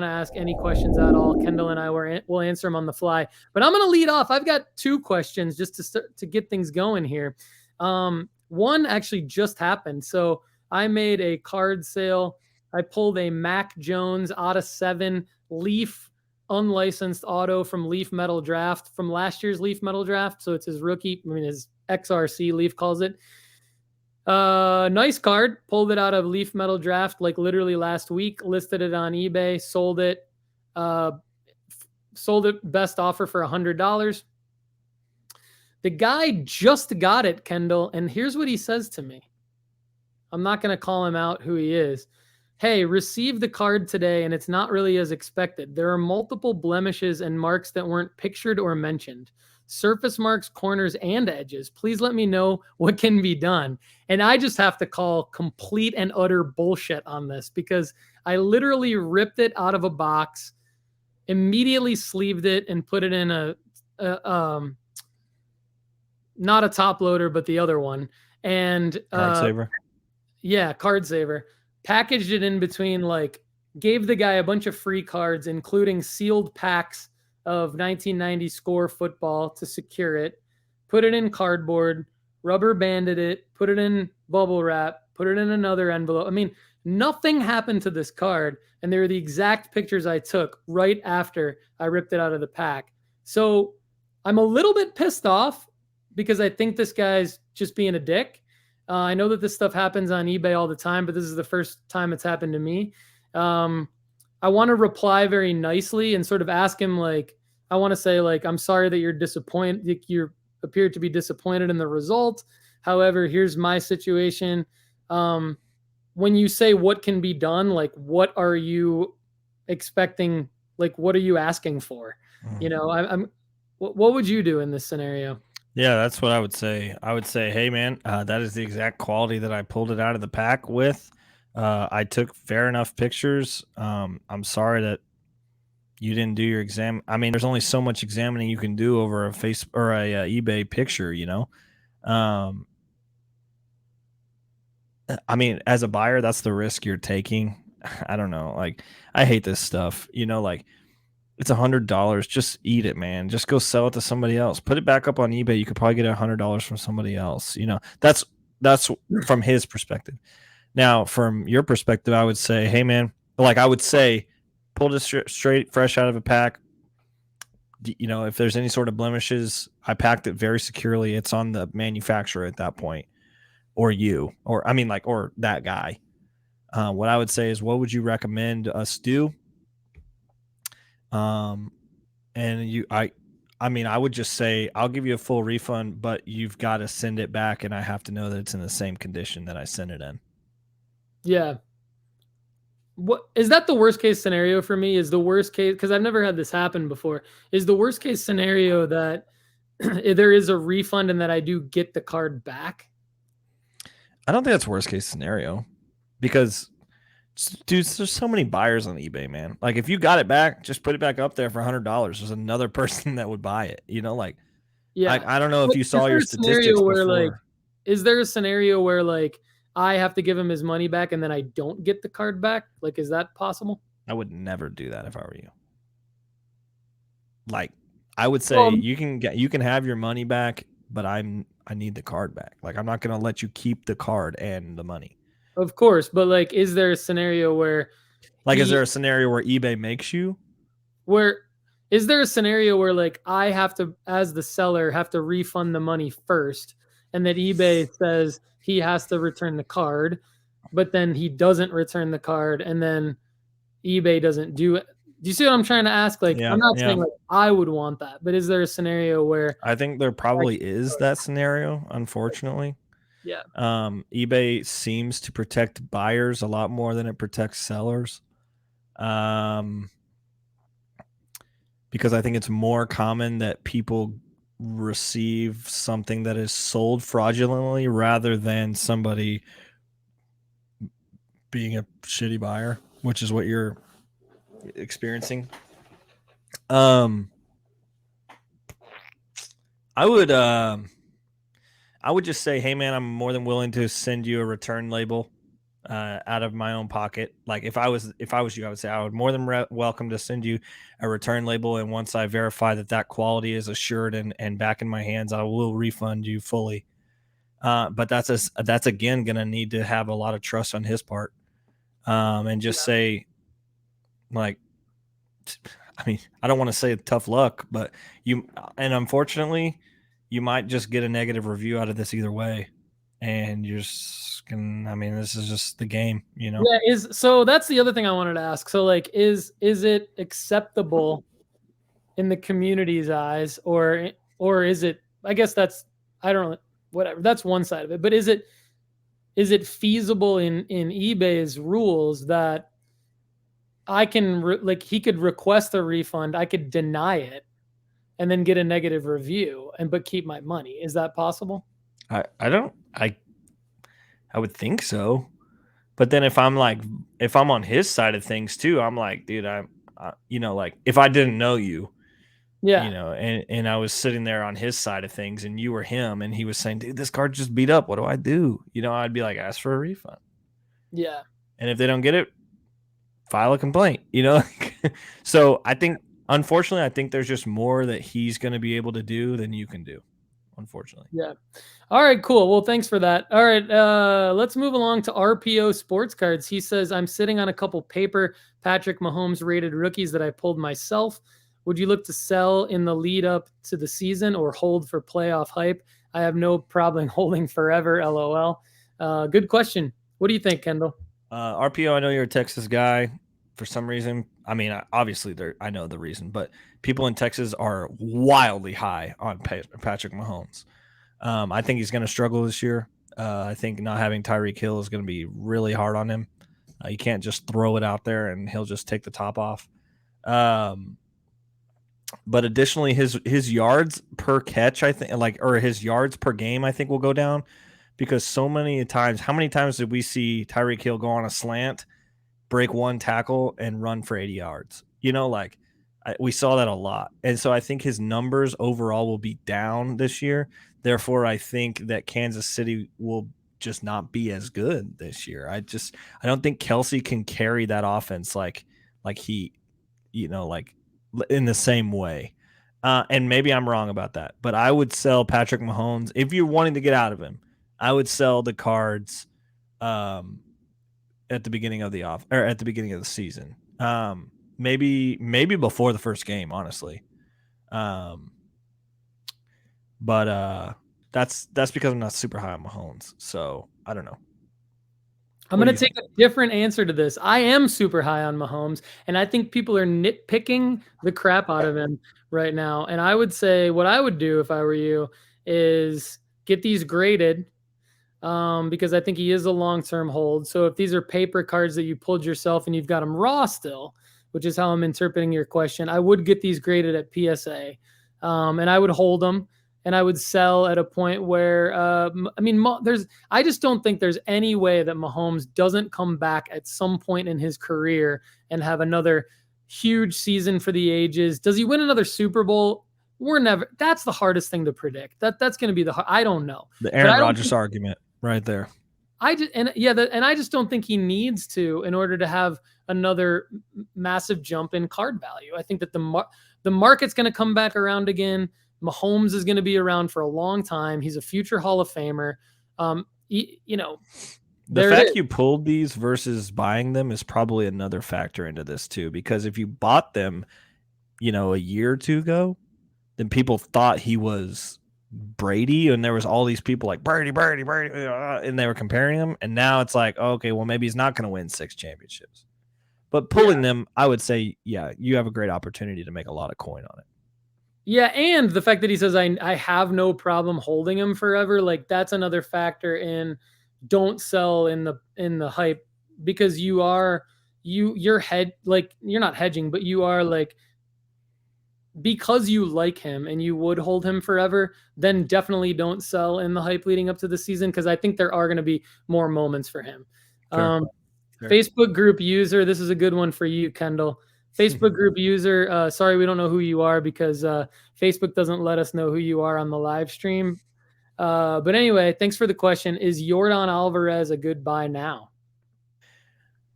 to ask any questions at all, Kendall and I will answer them on the fly. But I'm going to lead off. I've got 2 questions just to get things going here. One actually just happened. So I made a card sale. I pulled a Mac Jones out of 7 Leaf unlicensed auto from Leaf Metal Draft from last year's Leaf Metal Draft. So it's his rookie, his XRC Leaf calls it. Nice card. Pulled it out of Leaf Metal Draft like literally last week. Listed it on eBay. Sold it. Sold it best offer for $100. The guy just got it, Kendall, and here's what he says to me. I'm not going to call him out who he is. Hey, received the card today, and it's not really as expected. There are multiple blemishes and marks that weren't pictured or mentioned. Surface marks, corners, and edges. Please let me know what can be done. And I just have to call complete and utter bullshit on this because I literally ripped it out of a box, immediately sleeved it, and put it in not a top loader, but the other one. And Card saver. Yeah, card saver. Packaged it in between, gave the guy a bunch of free cards, including sealed packs of 1990 Score football to secure it, put it in cardboard, rubber banded it, put it in bubble wrap, put it in another envelope. Nothing happened to this card, and they were the exact pictures I took right after I ripped it out of the pack. So I'm a little bit pissed off because I think this guy's just being a dick. I know that this stuff happens on eBay all the time, but this is the first time it's happened to me. I want to reply very nicely and sort of ask him, I want to say, I'm sorry that you're disappointed. You appear to be disappointed in the result. However, here's my situation. When you say what can be done, what are you expecting? What are you asking for? What would you do in this scenario? Yeah, that's what I would say. I would say, hey, man, that is the exact quality that I pulled it out of the pack with. I took fair enough pictures. I'm sorry that you didn't do your exam. There's only so much examining you can do over a face or a eBay picture, as a buyer, that's the risk you're taking. I don't know. I hate this stuff, it's $100. Just eat it, man. Just go sell it to somebody else. Put it back up on eBay. You could probably get $100 from somebody else. That's from his perspective. Now, from your perspective, I would say, hey, man, I would say, pull this straight, fresh out of a pack. If there's any sort of blemishes, I packed it very securely. It's on the manufacturer at that point, or you, or that guy. What I would say is, what would you recommend us do? I would just say, I'll give you a full refund, but you've got to send it back, and I have to know that it's in the same condition that I sent it in. Yeah. What is that the worst case scenario for me? Is the worst case, because I've never had this happen before, is the worst case scenario that there is a refund and that I do get the card back? I don't think that's worst case scenario because, dude, there's so many buyers on eBay, man. If you got it back, just put it back up there for $100. There's another person that would buy it. Yeah. I don't know if you saw your statistics before. Is there a scenario where I have to give him his money back and then I don't get the card back? Is that possible? I would never do that if I were you. I would say you can have your money back, but I need the card back. I'm not going to let you keep the card and the money. Of course, but is there a scenario where is there a scenario where eBay makes you? Is there a scenario where I have to, as the seller, have to refund the money first, and that eBay says he has to return the card, but then he doesn't return the card, and then eBay doesn't do it? Do you see what I'm trying to ask? I'm not saying I would want that, but is there a scenario where I think there probably is that scenario, unfortunately. Yeah. eBay seems to protect buyers a lot more than it protects sellers. Because I think it's more common that people receive something that is sold fraudulently rather than somebody being a shitty buyer, which is what you're experiencing. I would just say, hey, man, I'm more than willing to send you a return label. out of my own pocket. Like if I was you, I would say I would more than welcome to send you a return label, and once I verify that quality is assured and back in my hands, I will refund you fully. But that's again going to need to have a lot of trust on his part, and just say, like, I mean, I don't want to say tough luck, but unfortunately, you might just get a negative review out of this either way, and you're just gonna. I mean, this is just the game, you know. Yeah, so that's the other thing I wanted to ask. So like, is it acceptable in the community's eyes, or is it? I guess that's, I don't know, whatever. That's one side of it. But is it feasible in eBay's rules that I can like he could request a refund, I could deny it, and then get a negative review but keep my money? Is that possible? I don't I would think so. But then if I'm on his side of things too, I'm like, dude, you know, like if I didn't know you, Yeah. you know, and I was sitting there on his side of things and you were him and he was saying, dude, this card just beat up. What do I do? You know, I'd be like, ask for a refund. Yeah. And if they don't get it, file a complaint, you know? So unfortunately, I think there's just more that he's going to be able to do than you can do, unfortunately. Yeah. All right, cool. Well, thanks for that. All right, let's move along to RPO Sports Cards. He says, I'm sitting on a couple paper Patrick Mahomes rated rookies that I pulled myself. Would you look to sell in the lead up to the season or hold for playoff hype? I have no problem holding forever, LOL. Good question. What do you think, Kendall? RPO, I know you're a Texas guy. For some reason, I mean, obviously, I know the reason, but people in Texas are wildly high on Patrick Mahomes. I think he's going to struggle this year. I think not having Tyreek Hill is going to be really hard on him. You can't just throw it out there and he'll just take the top off. But additionally, his yards per catch, I think, or his yards per game, I think will go down because so many times, how many times did we see Tyreek Hill go on a slant, break one tackle, and run for 80 yards? You know, like we saw that a lot. And so I think his numbers overall will be down this year. Therefore, I think that Kansas City will just not be as good this year. I don't think Kelsey can carry that offense like he, you know, like in the same way. And maybe I'm wrong about that, but I would sell Patrick Mahomes if you're wanting to get out of him. I would sell the cards at the beginning of at the beginning of the season. Maybe before the first game, honestly. But that's because I'm not super high on Mahomes, so I don't know. I'm going to take a different answer to this. I am super high on Mahomes, and I think people are nitpicking the crap out of him right now. And I would say what I would do if I were you is get these graded, because I think he is a long-term hold. So if these are paper cards that you pulled yourself and you've got them raw still, which is how I'm interpreting your question, I would get these graded at PSA, and I would hold them. And I would sell at a point where, I mean, I just don't think there's any way that Mahomes doesn't come back at some point in his career and have another huge season for the ages. Does he win another Super Bowl? That's the hardest thing to predict. That's going to be I don't know. The Aaron Rodgers argument right there. I just don't think he needs to in order to have another massive jump in card value. I think that the market's going to come back around again. Mahomes is going to be around for a long time. He's a future Hall of Famer. You know, the fact you pulled these versus buying them is probably another factor into this too, because if you bought them, you know, a year or two ago, then people thought he was Brady, and there was all these people like Brady, and they were comparing him. And now it's like, okay, well, maybe he's not going to win 6 championships. But pulling them, I would say, yeah, you have a great opportunity to make a lot of coin on it. Yeah, and the fact that he says I have no problem holding him forever, like that's another factor in don't sell in the hype, because you're not hedging, but you are like, because you like him and you would hold him forever, then definitely don't sell in the hype leading up to the season, because I think there are going to be more moments for him. Sure. Facebook group user, this is a good one for you, Kendall. Facebook group user, sorry, we don't know who you are because Facebook doesn't let us know who you are on the live stream. But anyway, thanks for the question. Is Yordan Alvarez a good buy now?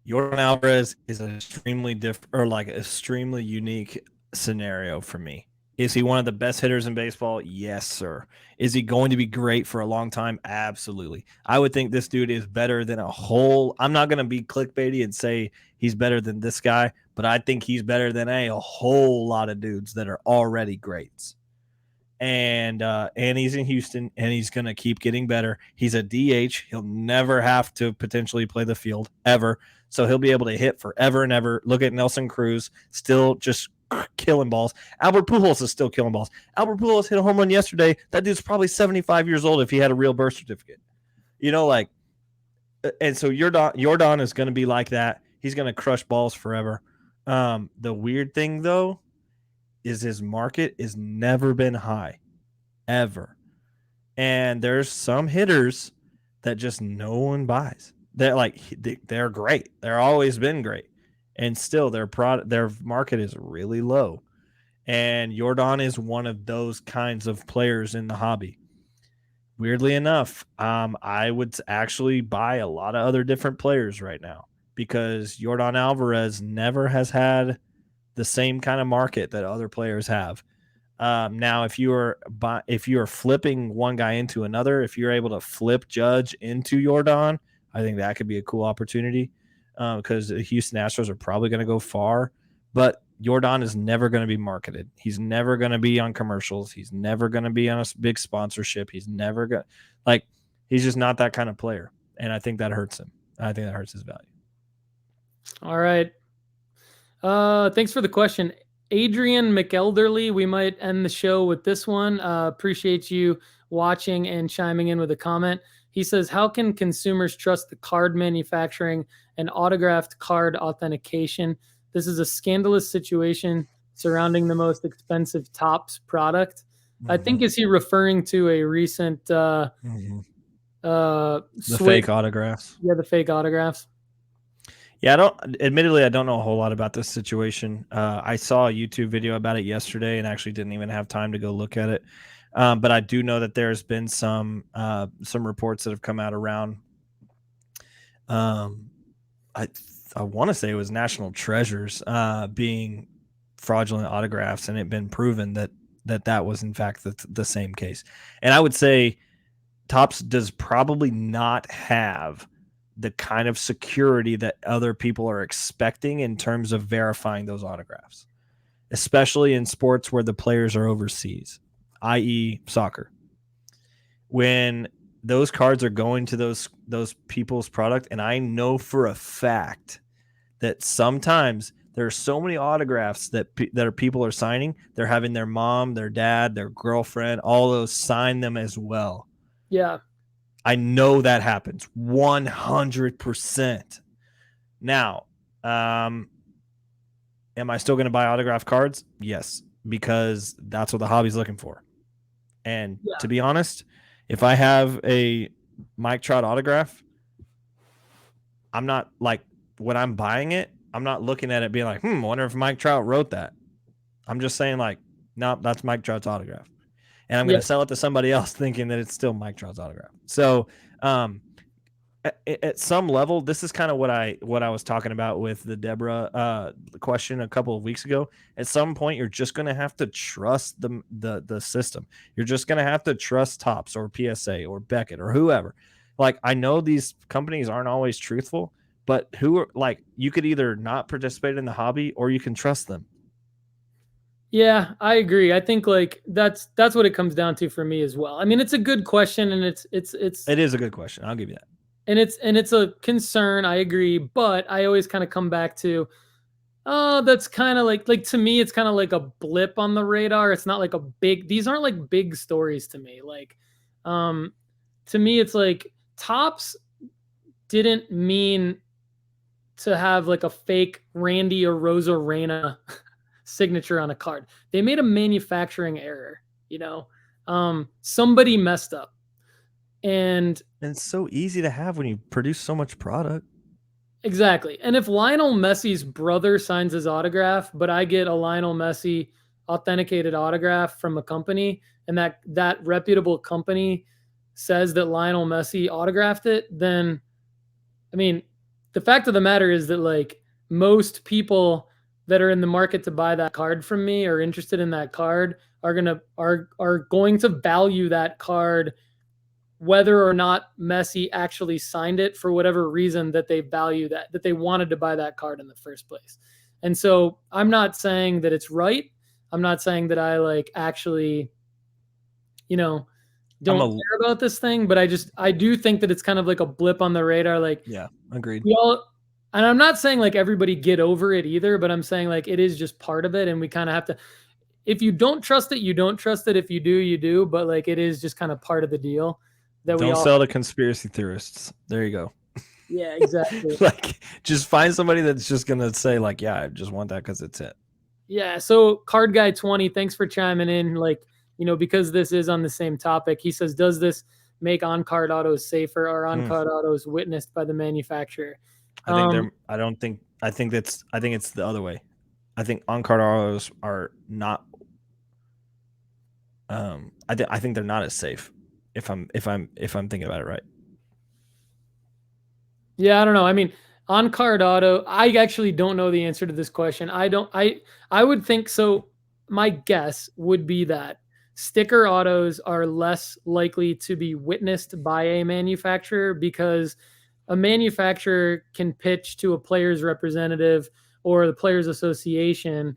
Jordan Alvarez is an extremely different or like extremely unique scenario for me. Is he one of the best hitters in baseball? Yes, sir. Is he going to be great for a long time? Absolutely. I would think this dude is better than a whole. I'm not going to be clickbaity and say he's better than this guy, but I think he's better than a whole lot of dudes that are already greats. And he's in Houston, and he's going to keep getting better. He's a DH. He'll never have to potentially play the field ever, so he'll be able to hit forever and ever. Look at Nelson Cruz, still just killing balls. Albert Pujols is still killing balls. Albert Pujols hit a home run yesterday. That dude's probably 75 years old if he had a real birth certificate. And so Jordan is going to be like that. He's going to crush balls forever. The weird thing, though, is his market has never been high, ever. And there's some hitters that just no one buys. They're great. They're always been great. And still their market is really low. And Jordan is one of those kinds of players in the hobby. Weirdly enough, I would actually buy a lot of other different players right now because Jordan Alvarez never has had the same kind of market that other players have. Now, if you are flipping one guy into another, if you're able to flip Judge into Jordan, I think that could be a cool opportunity because the Houston Astros are probably going to go far. But Jordan is never going to be marketed. He's never going to be on commercials. He's never going to be on a big sponsorship. He's never going he's just not that kind of player. And I think that hurts him. I think that hurts his value. All right. Thanks for the question. Adrian McElderly, we might end the show with this one. Appreciate you watching and chiming in with a comment. He says, how can consumers trust the card manufacturing and autographed card authentication? This is a scandalous situation surrounding the most expensive Topps product. Mm-hmm. I think, is he referring to a recent the fake autographs? Yeah, the fake autographs. Yeah, I don't know a whole lot about this situation. I saw a YouTube video about it yesterday and actually didn't even have time to go look at it. But I do know that there's been some reports that have come out around. I want to say it was National Treasures being fraudulent autographs, and it been proven that was in fact the same case. And I would say Topps does probably not have the kind of security that other people are expecting in terms of verifying those autographs, especially in sports where the players are overseas, i.e. soccer. When those cards are going to those people's product, and I know for a fact that sometimes there are so many autographs that people are signing, they're having their mom, their dad, their girlfriend, all those sign them as well. Yeah. I know that happens 100%. Now, am I still going to buy autographed cards? Yes, because that's what the hobby's looking for. And to be honest, if I have a Mike Trout autograph, I'm not when I'm buying it, I'm not looking at it being like, I wonder if Mike Trout wrote that. I'm just saying nope, that's Mike Trout's autograph. And I'm going to sell it to somebody else thinking that it's still Mike Trout's autograph. So at some level, this is kind of what I was talking about with the Deborah question a couple of weeks ago. At some point, you're just going to have to trust the system. You're just going to have to trust Topps or PSA or Beckett or whoever. I know these companies aren't always truthful, but you could either not participate in the hobby or you can trust them. Yeah, I agree. I think that's what it comes down to for me as well. I mean, it's a good question, and it is a good question. I'll give you that. And it's a concern. I agree, but I always kind of come back to, that's kind of like to me, it's kind of like a blip on the radar. It's not like these aren't like big stories to me. To me, it's like Topps didn't mean to have like a fake Randy Arozarena signature on a card. They made a manufacturing error, somebody messed up. And it's so easy to have when you produce so much product. Exactly. And if Lionel Messi's brother signs his autograph, but I get a Lionel Messi authenticated autograph from a company, and that reputable company says that Lionel Messi autographed it, then, I mean, the fact of the matter is that like most people that are in the market to buy that card from me or interested in that card are going to value that card whether or not Messi actually signed it for whatever reason that they value that they wanted to buy that card in the first place. And so I'm not saying that it's right. I'm not saying that I like actually, don't care about this thing, but I do think that it's kind of like a blip on the radar. Like, yeah, agreed. And I'm not saying like everybody get over it either, but I'm saying like it is just part of it. And we kind of have to, if you don't trust it, you don't trust it. If you do, you do. But like it is just kind of part of the deal that we don't all sell to conspiracy theorists. There you go. Yeah, exactly. Like, just find somebody that's just gonna say like, yeah, I just want that because it's it. Yeah. So Card Guy 20, thanks for chiming in. Like, because this is on the same topic, he says, does this make on-card autos safer or on-card autos witnessed by the manufacturer? I think it's the other way. I think on-card autos are not. I think they're not as safe. If I'm thinking about it right. Yeah, I don't know. I mean, on-card auto, I actually don't know the answer to this question. I would think so. My guess would be that sticker autos are less likely to be witnessed by a manufacturer because a manufacturer can pitch to a player's representative or the players association.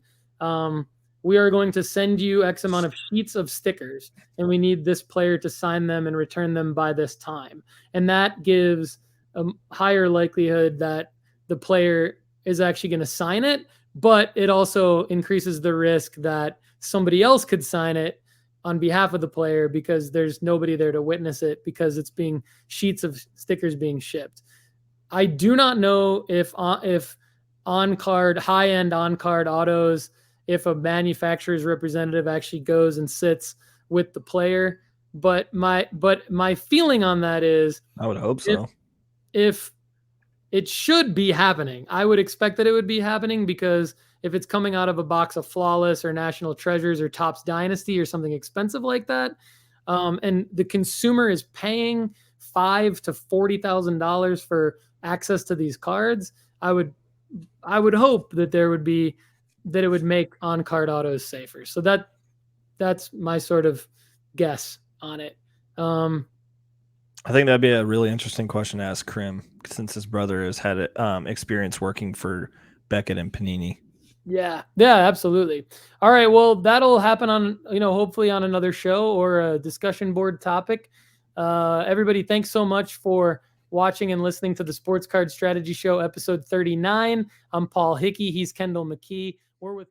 We are going to send you X amount of sheets of stickers and we need this player to sign them and return them by this time. And that gives a higher likelihood that the player is actually going to sign it, but it also increases the risk that somebody else could sign it on behalf of the player because there's nobody there to witness it because it's being sheets of stickers being shipped. I do not know if on-card, high-end on-card autos, if a manufacturer's representative actually goes and sits with the player, but my feeling on that is I would hope so. If it should be happening, I would expect that it would be happening because if it's coming out of a box of Flawless or National Treasures or Topps Dynasty or something expensive like that, and the consumer is paying $5,000 to $40,000 for access to these cards, I would hope that it would make on-card autos safer. So that's my sort of guess on it. I think that'd be a really interesting question to ask Krim, since his brother has had experience working for Beckett and Panini. Yeah, absolutely. All right, well, that'll happen on, hopefully on another show or a discussion board topic. Everybody, thanks so much for watching and listening to the Sports Card Strategy Show, episode 39. I'm Paul Hickey. He's Kendall McKee. We're with